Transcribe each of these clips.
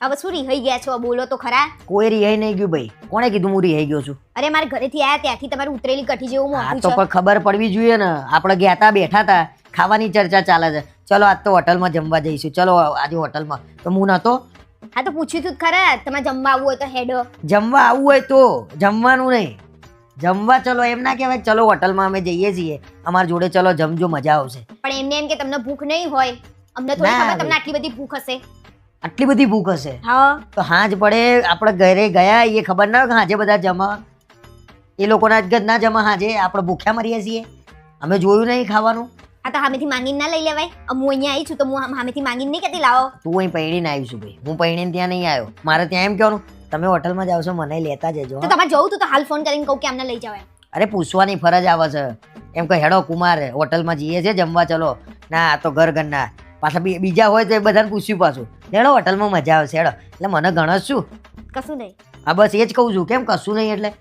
હવે શું રિહાઈ ગયા છો બોલો તો ખરા. કોઈ રિહાઈ નહીં ગયું ભાઈ. કોણે કીધું હું રિહાઈ ગયો છું? અરે મારા ઘરેથી આયા ત્યાંથી તમારું ઉતરેલી કઠી જેવું આ મોઢું તો છે. પણ ખબર પડવી જોઈએ ને. આપણે ગયા તા, બેઠા તા, ખાવાની ચર્ચા ચાલે છે. ચલો આજ તો હોટલમાં જમવા જઈશું. ચલો આજે હોટલમાં. તો હું નતો. હા તો પૂછ્યું તું જ ખરા તમારે જમવા આવવું હોય તો હેડો. જમવા આવવું હોય તો જમવાનું નહીં. જમવા ચલો એમ ના કહેવાય. ચલો હોટલમાં અમે જઈએ છીએ, અમારી જોડે ચલો જમજો, મજા આવશે. પણ એમને એમ કે તમને ભૂખ નહીં હોય, અમને થોડી ના, ખબર તમને આટલી બધી ભૂખ હશે. આટલી બધી ભૂખ હશે હા તો હાંજ પડે આપણે ઘરે ગયા એ ખબર ના હોય કે હાંજે બધા જમા. એ લોકોના જ ના જમા હાંજે, આપણે ભૂખ્યા મરીએ છીએ. અમે જોયું નહીં ખાવાનું. આ તો સામેથી માંગીને ના લઈ લેવાય. હું અહીંયા આવી છું તો હું સામેથી માંગીને નહીં કહેતી લાવો. તું અહીં પૈણીને આવી છું ભાઈ. હું પૈણીને ત્યાં નહીં આવ્યો. મારે ત્યાં એમ કહેવાનું તમે હોટલમાં જાવ છો મને લેતા જજો. તો તમારે જવું તું તો હાલ ફોન કરીને કહું કે આમને લઈ જવાય. અરે પૂછવાની ફરજ આવે છે. એમ કે હેડો કુમાર હોટલમાં જઈએ છે જમવા ચલો. ના આ તો ઘરના પાછા બીજા હોય તો એ બધાને પૂછ્યું પાછું હેડો હોટલમાં મજા આવશે હેડો. એટલે મને ગણસ શું કશું નહીં. હા બસ એ જ કહું છું. કેમ કશું નહીં એટલે?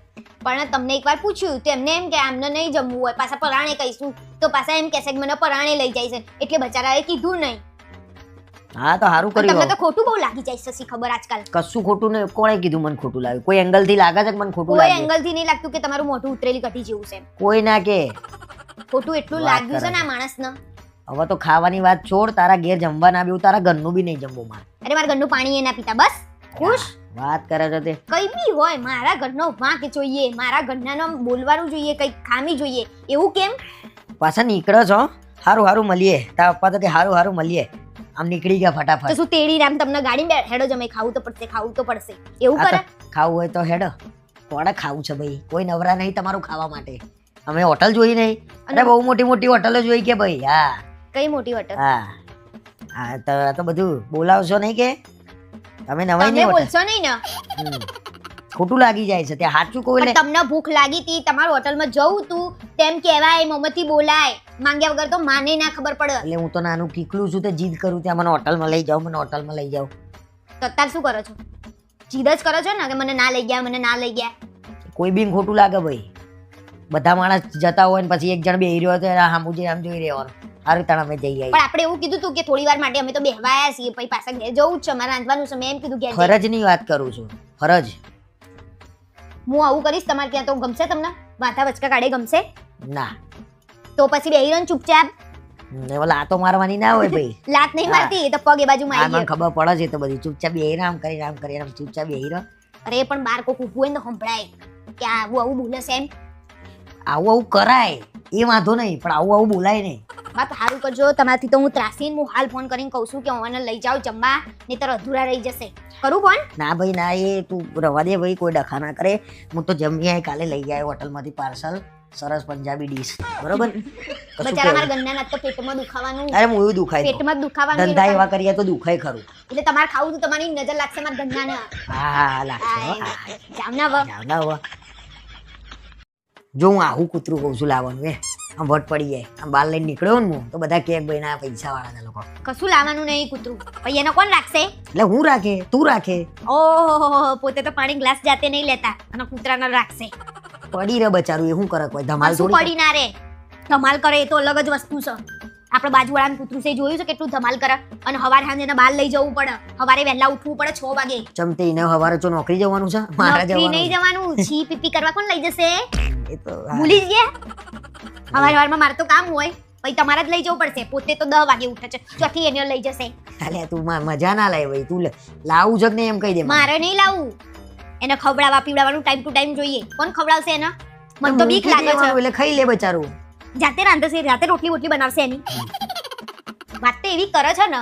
પણ તમને એકવાર પૂછ્યું તો એમને એમ કે આમને નહીં જમવું હોય, પાછા પરાણે કહીશું તો પાછા એમ કહેશે કે મને પરાણે લઈ જાય છે. એટલે બચારાએ કીધું નહીં. હા તો સારું તમને કર્યું. તો ખોટું બહુ લાગી જાય છે શી ખબર આજકાલ. કશું ખોટું નહીં. કોણે કીધું મને ખોટું લાગ્યું? કોઈ એંગલ થી લાગે છે કે મને ખોટું કોઈ લાગ્યું? એંગલ થી નહીં લાગતું કે તમારું મોઢું ઉતરેલી કઠી જેવું છે. કોઈ ના કે. ખોટું એટલું વાત લાગ્યું છે કરે ને આ માણસને. હવે તો ખાવાની વાત છોડ. તારા ઘેર જમવા ના આવ્યું, તારા ઘરનું બી નહીં જમવું મારે. અરે મારા ઘરનું પાણી એ ના પીતા બસ ખુશ. વાત કરે છે તે. કઈ બી હોય મારા ઘરનો વાંક જોઈએ, મારા ઘરના બોલવાનું જોઈએ, કઈ ખામી જોઈએ. એવું કેમ? પાછા નીકળો છો. હારું હારું મળીએ. તારા પપ્પા તો કે હારું હારું મળીએ. આમ નીકળી ગયા તો ફટાફટ. શું તેડી રામ તમને ગાડી હેડો જમે ખાવું તો પડશે, ખાવું તો પડશે. એવું આ કરે? તો ખાવું હોય તો હેડો. કોણે ખાવું છે ભાઈ? કોઈ નવરા નહીં તમારું ખાવા માટે. અમે હોટલ જોઈ નહીં. અરે બહુ મોટી મોટી હોટલો જોઈ કે ભાઈ. હા કઈ મોટી હોટલ? હા હા તો બધું બોલાવશો નહીં કે તમે નવાઈ તમે નહીં હોટલ. બોલશો નહીં ને. ખોટું લાગી જાય છે ત્યાં. સાચું કહું પણ એટલે તમને ભૂખ લાગી હતી, તમારું હોટલમાં જવું તું તેમ કહેવાય, મોમથી બોલાય. માંગ્યા વગર તો માને ના ખબર પડે. એટલે હું તો નાનું કીકલું છું તો જીદ કરું ત્યાં મને હોટલમાં લઈ જાઓ, મને હોટલમાં લઈ જાઓ. તો અત્યારે શું કરો છો? જીદ જ કરો છો ને કે મને ના લઈ ગયા, મને ના લઈ ગયા. કોઈ બી ખોટું લાગે ભાઈ. બધા માણસ જતા હોય ને પછી એક જણ બેહી રહ્યો તો એના સામું આમ જોઈ રહેવાનું. સારું તાણ અમે જઈ આવીએ. પણ આપણે એવું કીધું તું કે થોડી વાર માટે અમે તો બેહવાયા છીએ, પછી પાછા ઘેર જવું જ છે, મારે રાંધવાનું છે. મેં એમ કીધું ઘેર જઈ. ફરજની વાત કરું છું. ફરજ. હું આવું કરીશ તમારે ત્યાં તો ગમશે તમને? વાંધા વચકા કાઢે ગમશે? ના તો પછી બેહી રહો ને ચૂપચાપ. ને ઓલા આ તો મારવાની ના હોય ભાઈ. લાત નહીં મારતી, એ તો પગ એ બાજુ આ મારી મને ગયો. ખબર પડે છે તો બધી ચૂપચાપ બેહી આમ કરી આમ ચૂપચાપ બેહી રહો. અરે પણ બાર કોક ઊભું હોય ને તો સંભળાય કે આવું આવું બોલે છે એમ. આવું આવું કરાય એ વાંધો નહીં, પણ આવું આવું બોલાય નહીં. વાત સારું કરજો. તમારાથી તો હું ત્રાસીને હું હાલ ફોન કરીને કહું છું કે મને લઈ જાઓ જમવા, નહીંતર અધૂરા રહી જશે. કરું ફોન? ના ભાઈ ના, એ તું રવા દે ભાઈ, કોઈ ડખા ના કરે. હું તો જમી આવી કાલે લઈ આવ્યો હોટલમાંથી પાર્સલ. સરસ પંજાબી ડીશ. બરોબર? કશું બચારા મારા કહેવું. ગન્ના તો પેટમાં દુખાવાનું, અરે હું એવું દુખાય તો. પેટમાં જ દુખાવાનું એ ધંધા લોકોને. એવા કરીએ તો દુખાય ખરું. એટલે તમારે ખાવું તો તમારી નજર લાગશે મારા ગન્નાને. હા લાગશે હો. હા. જાવ ના હવે. જાવ ના હવે. જો હું આવું કૂતરું કહું છું લાવવાનું આમ વટ પડી જાય. આમ બાર લઈને નીકળ્યો ને હું તો બધા કે ભાઈ ના પૈસા વાળા લોકો. કશું લાવવાનું નહીં કૂતરું. પછી એને કોણ રાખશે? એટલે હું રાખે તું રાખે. ઓહો, પોતે તો પાણી ગ્લાસ જાતે નહીં લેતા અને કૂતરાને રાખશે. પડી રહે બચારું. એ શું કરે? કોઈ ધમાલ શું થોડી પડી ના રે? ધમાલ કરે એ તો અલગ જ વસ્તુ છે. આપણે બાજુવાળાનું કૂતરું છે, જોયું છે કેટલું ધમાલ કરે. અને હવારે સાંજે એને બહાર લઈ જવું પડે, હવારે વહેલા ઉઠવું પડે 6 વાગે. ચમતે એને હવારે તો નોકરી જવાનું છે. મારા નોકરી નહીં જવાનું જવાનું, છી પીપી કરવા કોણ લઈ જશે? એ તો હા. ભૂલી જ ગયા? હવારમાં મારે તો કામ હોય, પછી તમારે જ લઈ જવું પડશે. પોતે તો 10 વાગે ઉઠે છે, ચોથી એને લઈ જશે. અલ્યા તું મજા ના લાય ભાઈ. તું લાવું છે કે નહીં એમ કહી દે મને. મારે નહીં લાવવું. એને ખવડાવવા પીવડાવવાનું ટાઈમ ટુ ટાઈમ જોઈએ. કોણ ખવડાવશે એને? મને તો બીક મૂકી લાગે દેવાનું છે. એટલે ખાઈ લે બચારું. જાતે રાંધશે, જાતે રોટલી બોટલી બનાવશે એની. વાત તો એવી કરે છે ને.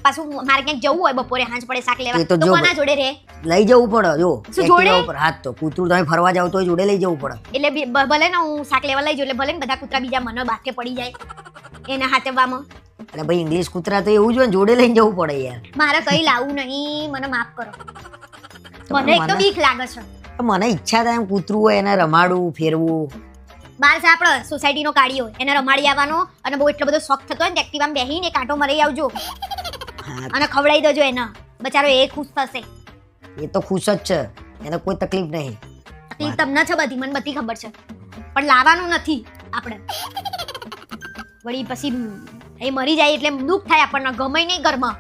પાછું મારે ક્યાંક જવું હોય બપોરે સાંજ પડે શાક લેવા, એ તો તો જો કોના જોડે રહે? લઈ જવું પડે. જો શું જોડે? એક્ટિવા ઉપર હાથ તો કૂતરું તમે ફરવા જાવ તો જોડે લઈ જવું પડે. એટલે ભલે ને હું શાક લેવા લઈ જાઉં, એટલે ભલે ને બધા કૂતરા બીજા મને બાકે પડી જાય એને હાચવવામાં. એટલે ભાઈ ઇંગ્લિશ કૂતરા તો એવું જ હોય ને, જોડે લઈને જવું પડે યાર. મારે કઈ લાવવું નહીં, મને માફ કરો. તો મને એક તો મને- બીક લાગે છે. મને ઈચ્છા થાય એમ કૂતરું હોય એને રમાડવું ફેરવું. બાર છે આપણે સોસાયટીનો કાઢ્યો, એને રમાડી આવવાનો, અને બહુ એટલો બધો શોખ થતો હોય ને એક્ટિવામાં બેહીને એક આંટો મરાઈ આવજો હા અને ખવડાવી દેજો એને. બચારો એ ખુશ થશે. એ તો ખુશ જ છે, એને કોઈ તકલીફ નહીં. તકલીફ તમને છે બધી, મને બધી ખબર છે, પણ લાવવાનું નથી આપણે. વળી પછી એ મરી જાય એટલે દુઃખ થાય આપણને, ગમે નહીં ઘરમાં.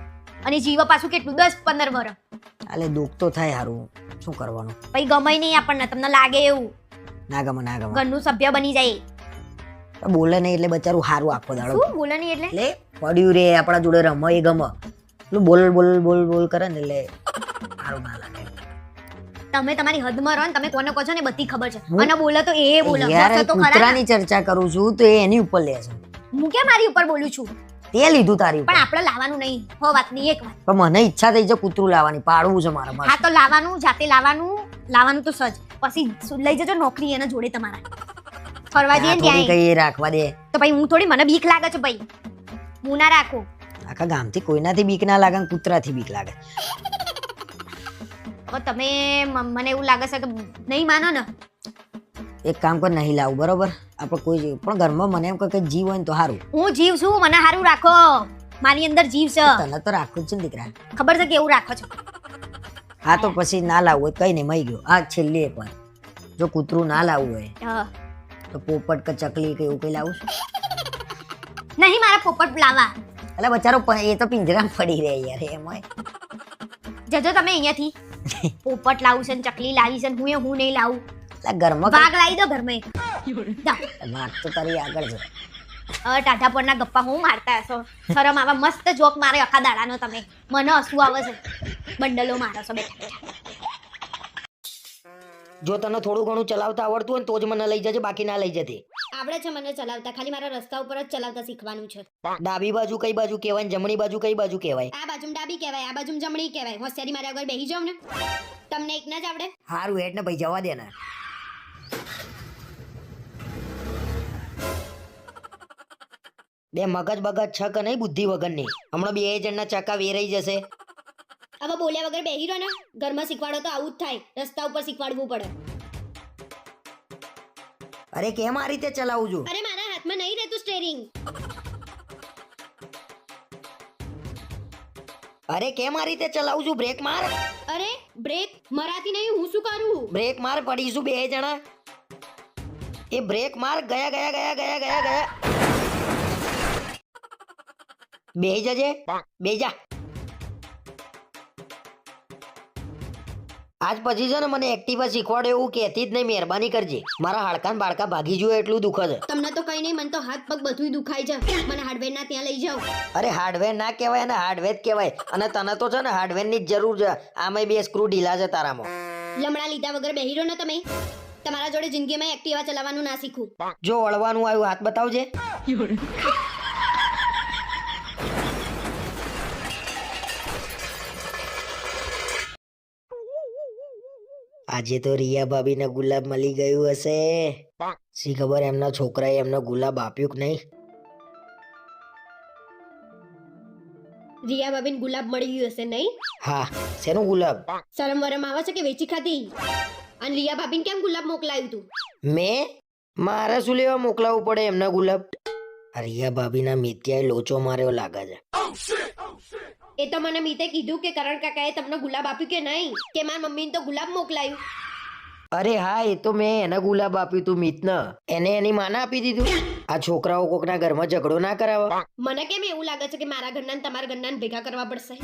અને જીવ પાછું કેટલું 10-15 વર્ષ. અલે દુઃખ તો થાય હારું, શું કરવાનું? પછી ગમે નહીં આપણને, તમને લાગે એવું ના ગમે ના ગમે. ઘરનું સભ્ય બની જાય. બોલે નહીં એટલે બચારું હારું આખો દાડો. શું બોલે નહીં એટલે? એટલે પડ્યું રે આપણા જોડે રમે એ ગમે. પેલું બોલ બોલ બોલ બોલ કરે ને એટલે હારું ના લાગે. તમે તમારી હદમાં રહો ને, તમે કોને કહો છો ને બધી ખબર છે. અને બોલે તો એ બોલે, યાર હસે તો ખરા. કૂતરાની ચર્ચા કરું છું તો એ એની ઉપર લે છે. હું કેમ મારી ઉપર બોલું છું? તે લીધું તારી ઉપર. પણ આપણે લાવવાનું નહીં. હો વાતની એક વાત. પણ મને ઈચ્છા થઈ છે કૂતરું લાવવાની, પાડવું છે મારા હા પાસે. તો લાવવાનું, જાતે લાવવાનું તો સજ. પછી લઈ જજો નોકરી એના જોડે તમારા. ફરવા જઈએ ને થોડી ત્યાં કઈ રાખવા દે. તો ભાઈ હું થોડી, મને બીક લાગે છે ભાઈ. હું ના રાખું. આખા ગામથી કોઈનાથી બીક ના લાગે ને કૂતરાથી બીક લાગે. હવે તમે મને એવું લાગે છે કે નહીં માનો ને. એક કામ કર, નહીં લાવું બરોબર. આપણે કોઈ પણ ઘરમાં મને એમ કે જીવ હોય ને તો સારું. હું જીવ છું, મને સારું રાખો. મારી અંદર જીવ છે. તને તો રાખવું જ છે ને દીકરા. ખબર છે કેવું રાખો છો. હા તો પછી ના લાવવું હોય કઈ નહીં, મઈ ગયો. આ છેલ્લી એક વાર, જો કૂતરું ના લાવવું હોય હા. તો પોપટ કે ચકલી કે એવું કઈ લાવું છું. નહીં મારા પોપટ લાવવા. એટલે બચારો એ તો પિંજરામાં પડી રહે યાર એમાં. જજો તમે અહીંયાથી. પોપટ લાવું છે ને ચકલી લાવી છે ને હું નહીં લાવું. એટલે ઘરમાં વાઘ લાવી દો ઘરમાં એક. જાઓ. વાત તો તારી આગળ છે. ટાઢા પરના ગપ્પા હું મારતા હશો. શરમ આવા મસ્ત જોક મારે આખા દાડાનો તમે. મને હસવું આવે છે. બંડલો મારો છો બેઠા બેઠા. જો તને થોડું ઘણું ચલાવતા આવડતું હોય ને તો જ મને લઈ જજે, બાકી ના લઈ જતી. આવડે છે મને ચલાવતા, ખાલી મારા રસ્તા ઉપર જ ચલાવતા શીખવાનું છે. ડાબી બાજુ કઈ બાજુ કહેવાય ને જમણી બાજુ કઈ બાજુ કહેવાય? આ બાજુ ડાબી કહેવાય, આ બાજુ જમણી કહેવાય. હોશિયારી મારા આગળ બેહી જાવ ને. તમને એક ના જ આવડે? હારું હેડ ને ભાઈ જવા દે ને. બે મગજ બગજ છ કે નહીં બુદ્ધિ વગરની. હમણાં બે જણના ચકા વેરાઈ જશે. હવે બોલ્યા વગર બેહી રહો ને. ઘરમાં શીખવાડો તો આવું જ થાય. રસ્તા ઉપર શીખવાડવું પડે. અરે કેમ આ રીતે ચલાવું છું? અરે મારા હાથમાં નહીં રહેતું સ્ટીયરિંગ. અરે કેમ આ રીતે ચલાવું છું? બ્રેક માર. અરે બ્રેક મરાતી નહીં, હું શું કરું? બ્રેક માર, પડીશું બે જણા. એ બ્રેક માર. ગયા ગયા ગયા ગયા ગયા ગયા. બેહી જજે, બે જા. આજ પછી છે ને મને એક્ટિવા શીખવાડે એવું કહેતી જ નહીં, મહેરબાની કરજે. મારા હાડકાં બાળકા ભાગી જુએ એટલું દુખે છે. તમને તો કઈ નહીં, મને તો હાથ પગ બધું દુખાય છે. મને હાર્ડવેર ના ત્યાં લઈ જાઓ. અરે હાર્ડવેર ના કહેવાય અને હાર્ડવેર જ કહેવાય. અને તને તો છે ને હાર્ડવેર ની જ જરૂર છે. આમાં બે સ્ક્રૂ ઢીલા છે તારામાં. લમડા લીધા વગર બેહી રહો ને તમે. તમારા જોડે જિંદગીમાં એક્ટિવા ચલાવવાનું ના શીખું. જો વળવાનું આવ્યું હાથ બતાવજે. આજે તો રિયા ભાભી ને ગુલાબ મળી ગયું હશે. શી ખબર એમના છોકરાએ એમને ગુલાબ આપ્યું કે નહીં. રિયા ભાભીને ગુલાબ મળી ગયું હશે નહીં? હા, શેનું ગુલાબ? શરમ વરમ આવે છે કે વેચી ખાધી? અને રિયા ભાભીને કેમ ગુલાબ મોકલાયું તું? મેં? મારે શું લેવા મોકલાવવું પડે એમના ગુલાબ? આ રિયા ભાભીના મિત્યાએ લોચો માર્યો લાગે છે. એ તો મને મીતે કીધું કે કરણ કાકાએ તમને ગુલાબ આપ્યું કે નહીં, કે મારા મમ્મીને તો ગુલાબ મોકલાયું. અરે હા, એ તો મેં એને ગુલાબ આપ્યું તું મિતને. એને એની માને આપી દીધું. આ છોકરાઓ કોકના ઘરમાં ઝઘડો ના કરાવે. મને કેમ એવું લાગે છે કે મારા ઘરના ને તમારા ઘરના ભેગા કરવા પડશે?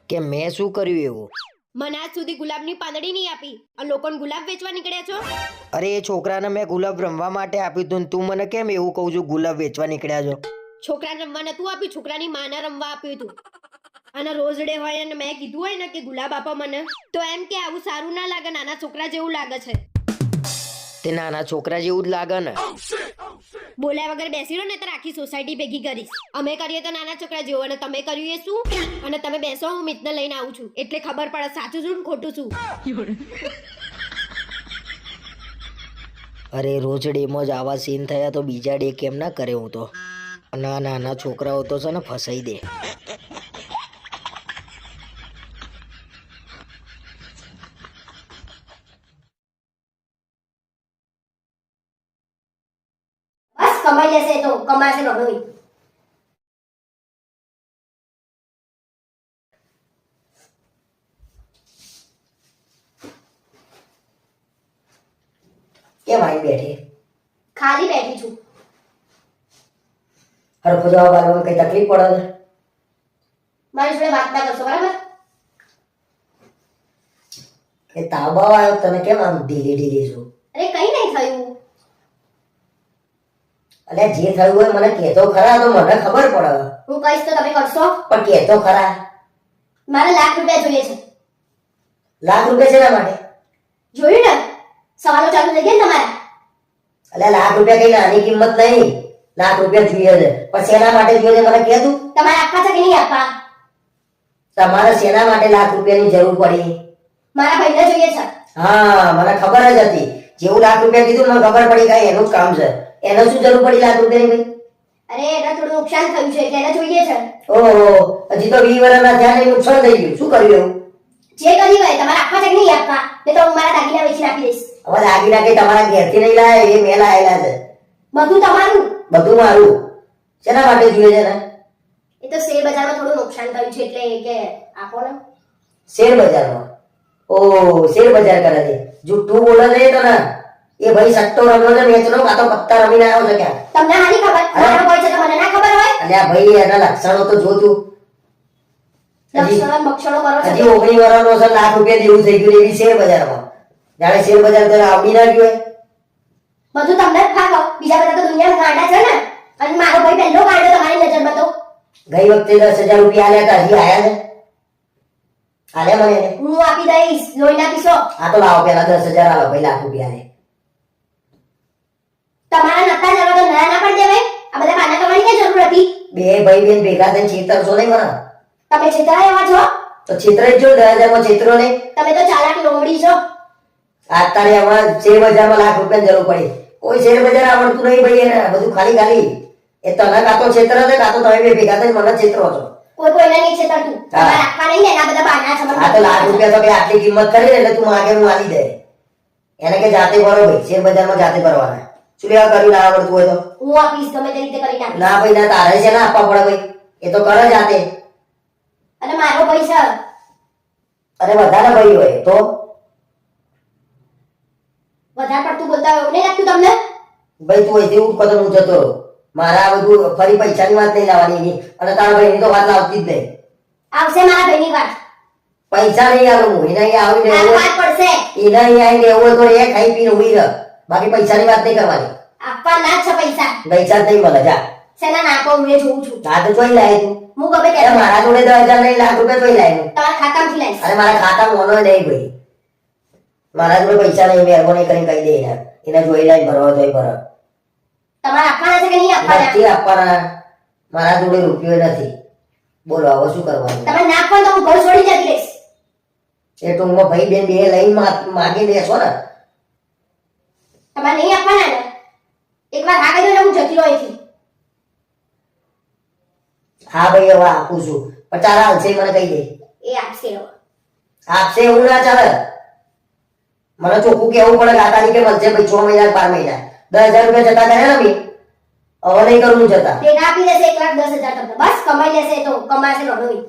કે મેં શું કર્યું એવું? મને આજ સુધી ગુલાબની પાંદડી નહીં આપી, આ લોકોને ગુલાબ વેચવા નીકળ્યા છો. અરે એ છોકરાને મેં ગુલાબ રમવા માટે આપ્યું તું, તું મને કેમ એવું કહું છું ગુલાબ વેચવા નીકળ્યા છો? છોકરાને રમવા નતું આપ્યું, છોકરાની માને રમવા આપ્યું તું. અને રોજ ડે હોય અને મેં કીધું હોય ને કે ગુલાબ આપો મને, તો એમ કે આવું સારું ના લાગે, નાના છોકરા જેવું લાગે છે. તે નાના છોકરા જેવું જ લાગે ને. બોલ્યા વગર બેસી રહો ને તો આખી સોસાયટી ભેગી કરીશ. અમે કરીએ તો નાના છોકરા જેવું, અને તમે કર્યું એ શું? અને તમે બેસો, હું મિતને લઈને આવું છું એટલે ખબર પડે સાચું છું ને ખોટું છું. અરે રોજ ડેમાં જ આવા સીન થયા તો બીજા ડે કેમ ના કરે? હું તો નાના છોકરાઓ તો છે ને ફસાઈ દે. બસ કમાઈ લેશે તો કમાશે ગમે. કેમ આવી બેઠી? ખાલી બેઠી છું. હરખો જવાબ આપવામાં કઈ તકલીફ પડે છે? મારી જોડે વાત ના કરશો બરાબર? એ તાબાવ આવ્યો તને કેમ આમ ઢીલી છું? અરે કઈ નહીં થયું. અલ્યા જે થયું હોય મને કહેતો ખરા તો મને ખબર પડે. હું કહીશ તો તમે કરશો? પણ કહેતો ખરા. મારે ₹1,00,000 જોઈએ છે. ₹1,00,000 શેના માટે? જોયું ને, સવાલો ચાલુ થઈ ગયા ને તમારા. અલ્યા ₹1,00,000 કઈ નાની કિંમત નહીં. ₹1,00,000 જોઈએ છે પણ શેના માટે જોઈએ છે મને કહે તું. તમારે આપવા છે કે નહીં આપવા? તમારે શેના માટે ₹1,00,000 ની જરૂર પડી? મારા ભાઈને જોઈએ છે. હા મને ખબર જ હતી. જેવું ₹1,00,000 કીધું મને ખબર પડી ગઈ એનું જ કામ છે. એને શું જરૂર પડી ₹1,00,000 ની? અરે એને થોડું નુકસાન થયું છે એટલે એને જોઈએ છે. ઓહો હજી તો 20 વર્ષના થયા ને નુકસાન થઈ ગયું. શું કર્યું એવું? જે કર્યું હોય તમારે આપવા છે કે નહીં આપવા? નહીં તો હું મારા દાગીના વેચી નાખી દઈશ. હવે દાગીના કઈ તમારા ઘેરથી નહીં લાયા એ મેં લાયેલા છે. બધું તમારું. બધું મારું. શેના માટે જોઈએ છે ને? એ તો શેર બજારમાં થોડું નુકસાન થયું છે એટલે કે આપો ને. શેર બજારમાં? ઓ શેર બજાર કરે છે. જુઠ્ઠું બોલે છે તો ને એ ભાઈ સટ્ટો રમ્યો છે મેચનો કાં તો પત્તા રમીને આવ્યો છે ક્યાં? તમને હારી ખબર મારો હોય છે તો મને ના ખબર હોય? અલ્યા ભાઈ એના લક્ષણો તો જોતું. લક્ષણો બક્ષણો કરો છો. હજી 19 વર્ષનો છે ₹1,00,000 દેવું થઈ ગયું એવી શેર બજારમાં. જાણે શેર બજાર તને આવડી ના ગયું હોય. બધું તમને જ ફાવો. બીજા બધા તો દુનિયામાં ગાંડા છે ને. અને મારો ભાઈ પહેલો ગાંડો તમારી નજરમાં તો. ગઈ વખતે ₹10,000 આલ્યા હતા હજી આયા ને? આલ્યા મને એને? હું આપી દઈશ લોહી ના પીશો. આ તો લાવો પેલા 10,000 આલો ભાઈ ₹1,00,000 લે. તમારા નતા જવા તો ના ના પણ દેવાય. આ બધા બાના કરવાની કઈ જરૂર હતી? બે ભાઈ બેન ભેગા થઈને છેતરશો નહીં મને. તમે છેતરાય એવા છો? તો છેતરાઈ જ જો 10,000 માં છેતરો નહીં. તમે તો ચાલાક લોમડી છો. અત્યારે આમાં શેર બજારમાં ₹1,00,000 ની જરૂર પડી. કોઈ શેર બજાર આવડતું નહીં ભાઈ એને બધું ખાલી ખાલી. એ તને કાં તો છેતરે છે કાં તો તમે બે ભેગા થઈને મને છેતરો છો. કોઈ કોઈને નહીં છેતરતું. તમારે આપવા નહીં ને એના બધા બાના છે. આ તો ₹1,00,000 તો કે આટલી કિંમત કરી ને એટલે તું માગે હું આલી દે. એને કે જાતે ભરો ભાઈ શેર બજારમાં જાતે ભરવાના. શું લેવા કર્યું ના આવડતું હોય તો? હું આપીશ ગમે તે રીતે કરી નાખીશ. ના ભાઈ ના તારે છે ના આપવા પડે ભાઈ. એ તો કરે જાતે. અને મારો પૈસા અને વધારે ભાઈ હોય તો વધારે પડતું બોલતા હોય એવું નહીં લાગતું તમને? ભાઈ તું અહીંથી ઉઠ કદમ હું જતો રહું. મારે આ બધું ફરી પૈસાની વાત નહીં લાવવાની એની અને તારા ભાઈની તો વાત લાવતી જ નહીં. આવશે મારા ભાઈની વાત. પૈસા નહીં આલું હું એને અહીંયા આવીને આ વાત પડશે. એને અહીંયા આવીને એવું હોય તો એ ખાઈ પીને ઉઈ રહ. બાકી પૈસાની વાત નહીં કરવાની. આપવા ના જ છે પૈસા. પૈસા જ નહીં મળે જા. શેના નાખો હું એ જોઉં છું. આ તો જોઈ લાય તું. હું ગમે અરે ત્યારે મારા જોડે 10,000 નહીં ₹1,00,000 જોઈ લાય હું. તમારા ખાતામાંથી લઈશ. અરે મારા ખાતામાં મોનો નહીં ભાઈ. મારા જોડે પૈસા નહીં મહેરબાની કરીને કહી દે એને. એને જોઈ લાય ભરવા તોય ભરો. તમારે આપવાના છે કે નહીં આપવાના? નથી આપવાના. મારા જોડે રૂપિયો નથી. બોલો હવે શું કરવાનું? તમે ના આપો તો હું ઘર છોડી જતી રહીશ. એ ટૂંકમાં ભાઈ બેન બે લઈને માગી લેશો ને. તમારે નહીં આપવાના ને? એકવાર હા કહી દો ને હું જતી રહું અહીંથી. હા ભાઈ હવે આપું છું પણ તારા હાલશે મને કહી દે. એ આપશે હવે. આપશે એવું ના ચાલે. મને ચોખ્ખું કેવું પડે કે આ તારીખે મળશે ભાઈ 6 મહિના 12 મહિના. ₹10,000 જતા કરે ને મી હવે નહીં કરું હું જતા. ભેગા આપી દેશે 1,10,000 તમને. બસ કમાઈ લેશે તો કમાશે નડોઈ.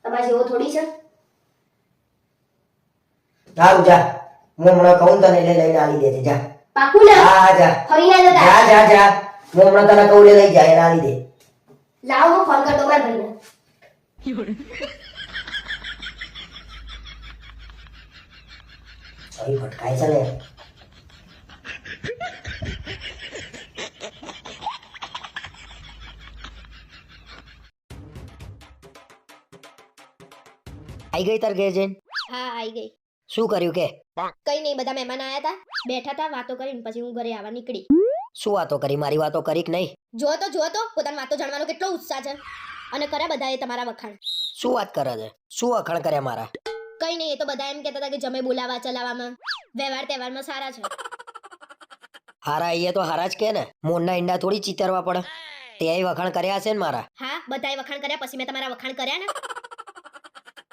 તમારે જેવો થોડી છે. સારું જા. હું હમણાં કહું તને એટલે લઈને આલી દેજે જા. પાકું ને? હા હા જા. ફરી ના જતા. જા જા જા. હું હમણાં તને કહું એટલે લઈ જાય એને આલી દે. લાવો હું ફોન કરતો મારા ભાઈને. ભાઈ ભટકાય છે ને. આઈ ગઈ તાર ઘેર જઈને? હા આવી ગઈ. શું કર્યું કે? કઈ નહીં બધા મહેમાન આયા હતા. બેઠા હતા વાતો કરીને પછી હું ઘરે આવવા નીકળી. શું વાતો કરી? મારી વાતો કરી કે નહીં? જો તો પોતાની વાતો જાણવાનો કેટલો ઉત્સાહ છે. અને કર્યા બધાએ તમારા વખાણ. શું વાત કરે છે? શું વખાણ કર્યા મારા? કઈ નહીં એ તો બધા એમ કહેતા હતા કે જમે બોલાવા ચલાવવામાં વ્યવહાર તહેવારમાં સારા છે. હારા અહીંયા તો હારા જ કે ને. મોરના ઈંડા થોડી ચીતરવા પડે. તે વખાણ કર્યા છે ને મારા? હા બધાએ વખાણ કર્યા પછી મેં તમારા વખાણ કર્યા ને.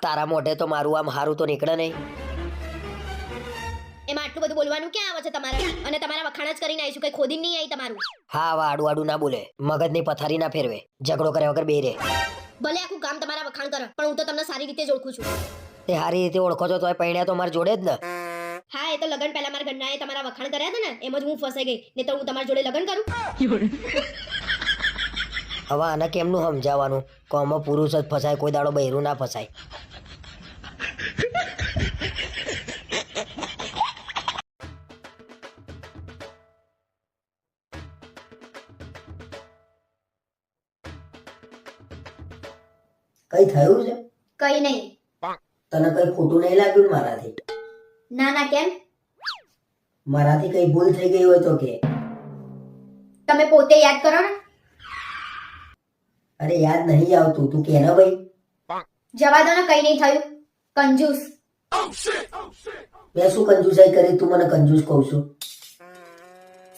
તારા મોઢે તો મારું આમ હારું તો નીકળે નહીં. એમાં આટલું બધું બોલવાનું ક્યાં આવે છે તમારે? અને તમારા વખાણ જ કરીને આવીશું કઈ ખોદી નહીં આવી તમારું. હા હવે આડું આડું ના બોલે. મગજની પથારી ના ફેરવે. ઝઘડો કર્યા વગર બેરે. ભલે આખું ગામ તમારા વખાણ કરે પણ હું તો તમને સારી રીતે જ ઓળખું છું. તે સારી રીતે ઓળખો છો તોય પૈણ્યા તો મારી જોડે જ ને. હા એ તો લગન પહેલા મારા ઘરનાએ તમારા વખાણ કર્યા હતા ને એમ જ હું ફસાઈ ગઈ. નહીં તો હું તમારી જોડે લગન કરું. હવે આને કેમનું સમજાવવાનું કોમાં પુરુષ જ ફસાય, કોઈ દાડો બૈરું ના ફસાય. કઈ થયું છે? કઈ નહીં. તને કઈ ખોટું નહીં લાગ્યું ને મારાથી? ના ના, કેમ? મારાથી કઈ ભૂલ થઈ ગઈ હોય તો કે. તમે પોતે યાદ કરો ને. અરે યાદ નહીં આવતું, તું કે ને ભાઈ. જવા દો ને, કઈ નહીં થયું. કંજૂસ. મેં શું કંજૂસાઈ કરી? તું મને કંજૂસ કહું છું?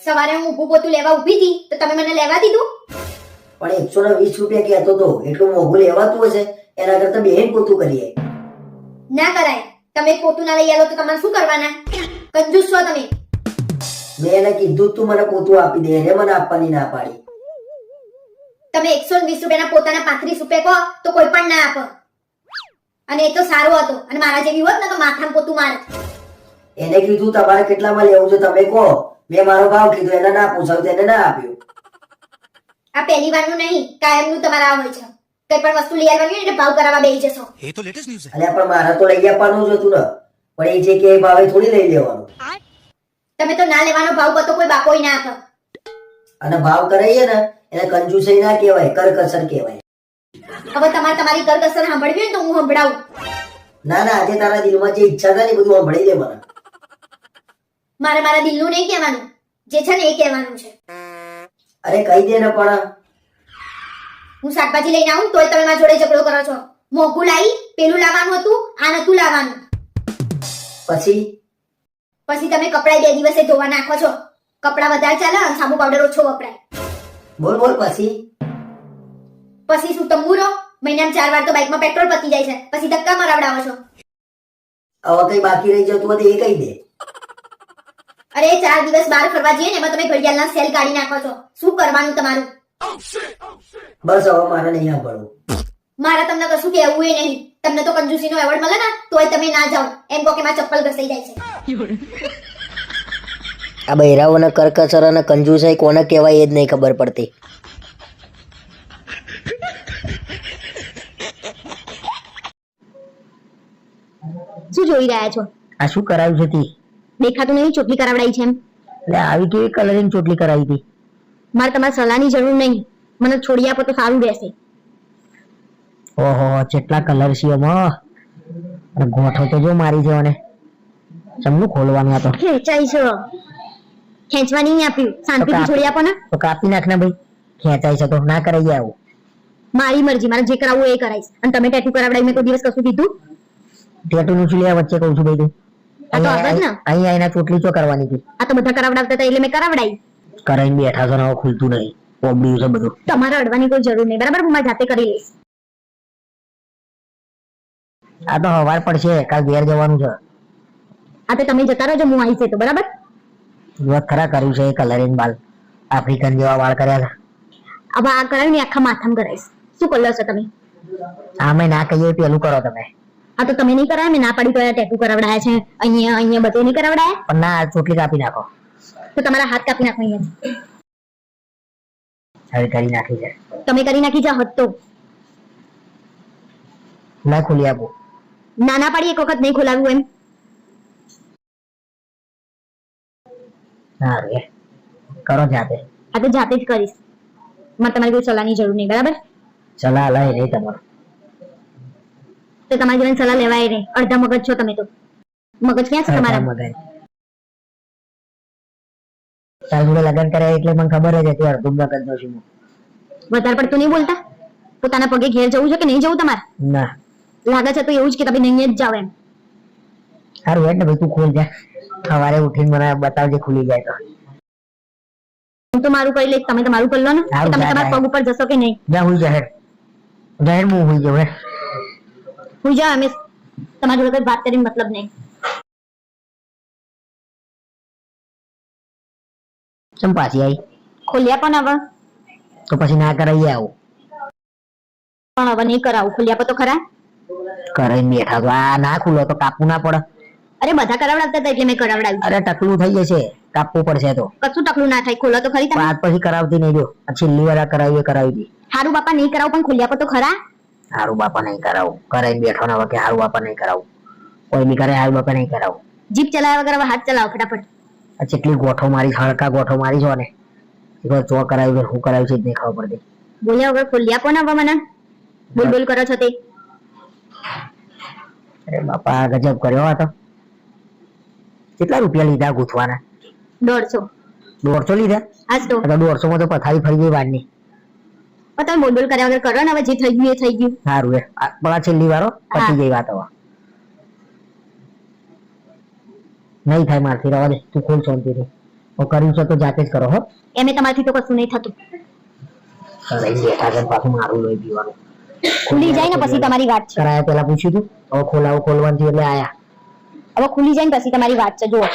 સવારે હું ઊભું પોતું લેવા ઊભી હતી તો તમે મને લેવા દીધું. પણ 120 રૂપિયા કહેતો તો, એટલું મોંઘું લેવાતું હશે, એના કરતા બેન પોતું કરીએ. ના કરાય. તમે પોતું ના લઈ આવો તો તમારે શું કરવાના? કંજૂસ છો તમે. મેં એને કીધું તું મને પોતું આપી દે, એને મને આપવાની ના પાડી. તમે 120 રૂપિયાના પોતાના 35 રૂપિયા કહો તો કોઈ પણ ના આપો. અને એ તો સારો હતો, અને મારા જેવી હોત ને તો માથામાં પોતું મારે. એને કીધું તમારે કેટલામાં લેવું છે તમે કહો. મેં મારો ભાવ કીધું, એને ના પૂછાયું તો એને ના આપ્યું. આ પહેલી વારનું નહીં, કાયમનું તમારા આ હોય છે. કઈ પણ વસ્તુ લઈ આવવાની હોય ને એટલે ભાવ કરાવવા બેસી જશો. ये तो लेटेस्ट न्यूज़ है। અલ્યા પણ મારે તો લઈ આપવાનું જ હતું ને, પણ એ જે કે એ ભાવે થોડી લઈ લેવાનું. તમે તો ના લેવાનો ભાવ કહો તો કોઈ બાપોય ના આપો. અને ભાવ કરાઈએ ને એને કંજૂસાઈ ના કહેવાય, કરકસર કહેવાય. હવે તમારે તમારી કરકસર સાંભળવી હોય ને તો હું સંભળાવું. ના ના, આજે તારા દિલમાં જે ઈચ્છા થાય ને એ બધું સાંભળી દે મને. મારે મારા દિલનું નહીં કહેવાનું, જે છે ને એ કહેવાનું છે. અરે કહી દે ને પણ. હું શાકભાજી લઈને આવું તોય તમે મારા જોડે ઝઘડો કરો છો. મોંઘું લાવી, પેલું લાવવાનું હતું, આ નતું લાવવાનું. પછી પછી તમે કપડાં 2 દિવસે ધોવા નાખો છો. કપડાં વધારે ચાલે અને સાબુ પાવડર ઓછો વપરાય. બોલ બોલ પછી. પછી શું તંબુરો? મહિનામાં 4 વાર તો બાઇકમાં પેટ્રોલ પતી જાય છે, પછી ધક્કા મરાવડાવો છો. હવે કઈ બાકી રહી જતું હોય તો એ કહી દે. અરે 4 દિવસ બહાર ફરવા જઈએ ને એમાં તમે ઘડિયાળના સેલ કાઢી નાખો છો. શું કરવાનું તમારું? બસ હવે મારે નહીં સાંભળવું. મારા તમને કશું કહેવું એ નહીં. તમને તો કંજૂસીનો એવોર્ડ મળે ને તોય તમે ના જાઓ. એમ કહો કે મારા ચપ્પલ ઘસાઈ જાય છે. આ બૈરાઓને કરકસર અને કંજૂસાઈ કોને કહેવાય એ જ નહીં ખબર પડતી. શું જોઈ રહ્યા છો? આ શું કરાવ્યું છે તી? દેખાતું નહીં ચોટલી કરાવડાઈ છે એમ. એટલે આવી કેવી કલરિંગ ચોટલી કરાવી હતી? મારે તમારી સલાહની જરૂર નહીં. મને છોડી આપો તો સારું રહેશે. ઓહો, કેટલા કલર છે એમાં. અને ગોઠો તો જો મારી છે અને ચમનું ખોલવાનું આ તો. ખેંચાઈ છો. ખેંચવા નહીં આપ્યું, શાંતિથી છોડી આપો ને. તો કાપી નાખ ને ભાઈ. ખેંચાઈ છે તો ના કરાઈ આવું. મારી મરજી, મારે જે કરાવવું એ કરાઈશ. અને તમે ટેટુ કરાવડાવી મેં કોઈ દિવસ કશું કીધું? ટેટુ નું શું લેવા વચ્ચે કહું છું ભાઈ તું? આ તો અવાજ ને. અહીંયા એના ચોટલી ચો કરવાની હતી? આ તો બધા કરાવડાવતા હતા એટલે મેં કરાવડાવી. કરાઈને બેઠા છો ને હવે ખુલતું નહીં. પોબડ્યું છે બધું. તમારે અડવાની કોઈ જરૂર નહીં, બરાબર? હું મારી જાતે કરી લઈશ. આ તો હવાર પડશે, કાલ ઘેર જવાનું છે. આ તો તમે જતા રહેજો, હું આવીશ તો, બરાબર? વાત ખરા કર્યું છે એ કલરિંગ બાલ. આફ્રિકન જેવા વાળ કર્યા છે. હવે આ કરાવી ને આખા માથામાં કરાઈશ. શું કલર છે તમે? આમે ના કહીએ પેલું કરો તમે. આ તો તમે નહીં કરાય, મેં ના પાડી તો ટેટુ કરાવડાયા છે. અહીંયા અહીંયા બધે નહીં કરાવડાયા. પણ ના, ચોટલી કાપી નાખો. તો તમારા હાથ કાપી નાખો અહીંયા. હવે કરી નાખી છે. તમે કરી નાખી જા હોત તો. ના ખોલી આપું. નાના પાડી એક વખત નહીં ખોલાવ્યું એમ. સારું એ કરો જાતે. આ તો જાતે જ કરીશ. મારે તમારી કોઈ સલાહની જરૂર નહીં, બરાબર? સલાહ લઈ નહીં તમારું. તો તમારી જોડે સલાહ લેવાય નહીં. અડધા મગજ છો તમે તો. મગજ ક્યાં છે તમારા? મગજ તાર જોડે લગ્ન કર્યા એટલે મને ખબર જ હતી અડધું મગજ નો છું. વધારે પડતું નહીં બોલતા. પોતાના પગે ઘેર જવું છે કે નહીં જવું તમારે? ના લાગે છે તો એવું જ કે તમે નહીં જ જાવ એમ. સારું હેડ ને ભાઈ, તું ખોલ જા. સવારે ઉઠીને મને બતાવજે ખુલી જાય તો. હું તો મારું કરી લઈશ, તમે તમારું કરી લો ને. કે તમે તમારા પગ ઉપર જશો કે નહીં? જા હુઈ જા હેડ. જા હેડ, હું હુઈ જાઉં હેડ. હું જા, અમે તમારી જોડે કઈ વાત કરીને મતલબ નહીં. ચમ પાછી આવી? ખોલી આપો ને હવે. તો પછી ના કરાવી આવું. પણ હવે નહીં કરાવું. ખોલી આપો તો ખરા. કરાઈને બેઠા તો આ ના ખુલો તો કાપવું ના પડે. અરે બધા કરાવડાવતા હતા એટલે મેં કરાવડાવ્યું. અરે ટકલું થઈ જશે. કાપવું પડશે તો. કશું ટકલું ના થાય, ખોલો તો ખરી પણ તમે. આજ પછી કરાવતી નહીં જો. આ છેલ્લી વાર આ કરાવી હતી. હારું બાપા નહીં કરાવું પણ ખોલી આપો તો ખરા. હારું બાપા નહીં કરાવું. કરાઈને બેઠો ના કે હારું બાપા નહીં કરાવું. કોઈ બી કરે હારું બાપા નહીં કરાવું. જીપ ચલાવ્યા વગર હવે હાથ ચલાવો ફટાફટ. આ કેટલી ગોઠો મારી હળકા ગોઠો મારી છો ને. એકવાર ચો કરાવ્યું કે હું કરાવ્યું છે જ નહીં ખબર પડતી. બોલ્યા વગર ખોલી આપો ને હવે મને. બોલ બોલ કરો છો તે. અરે બાપા ગજબ કર્યો આ તો. કેટલા રૂપિયા લીધા ગૂંથવાના? 150. 150 લીધા? આજ તો 150 માં તો પથારી ફરી ગઈ વારની. પણ તમે બોલ બોલ કર્યા વગર કરો ને, હવે જે થઈ ગયું એ થઈ ગયું. સારું એ બળા છેલ્લી વારો પતી ગઈ વાત હવે. નહીં થાય મારથી, રવા દે તું ખોલ શાંતિથી. હું કર્યું છે તો જાતે જ કરો હો. એમે તમારથી તો કશું નહીં થતું. લઈને બેઠા છે પાછું મારું લોહી પીવાનું. ખુલી જાય ને પછી તમારી વાત છે. કરાયા પેલા પૂછ્યું તું, હવે ખોલવાનું એટલે આયા. હવે ખુલી જાય ને પછી તમારી વાત છે. જુઓ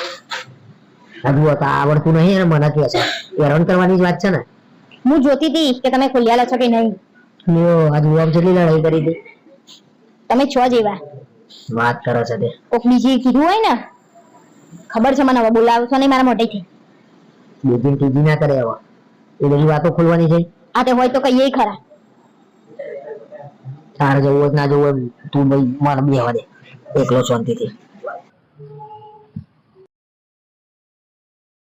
હજુ તો આવડતું નહીં અને મને કહે છે હેરાન કરવાની જ વાત છે ને. હું જોતી હતી કે તમે ખોલ્યા છો કે નહીં. લ્યો હજુ આમ જેટલી લડાઈ કરી હતી. તમે છો જેવા વાત કરો છો તે. કોક બીજી કીધું હોય ને, ખબર છે મને, હવે બોલાવશો નહીં મારા મોઢેથી. બીજી ત્રીજી ના કરે હવે. એ બધી વાતો ખોલવાની છે. આ તે હોય તો કહીએ ખરા. તારે જવું હોય ના જવું હોય તું ભાઈ મને બેહવા દે એકલો શાંતિથી.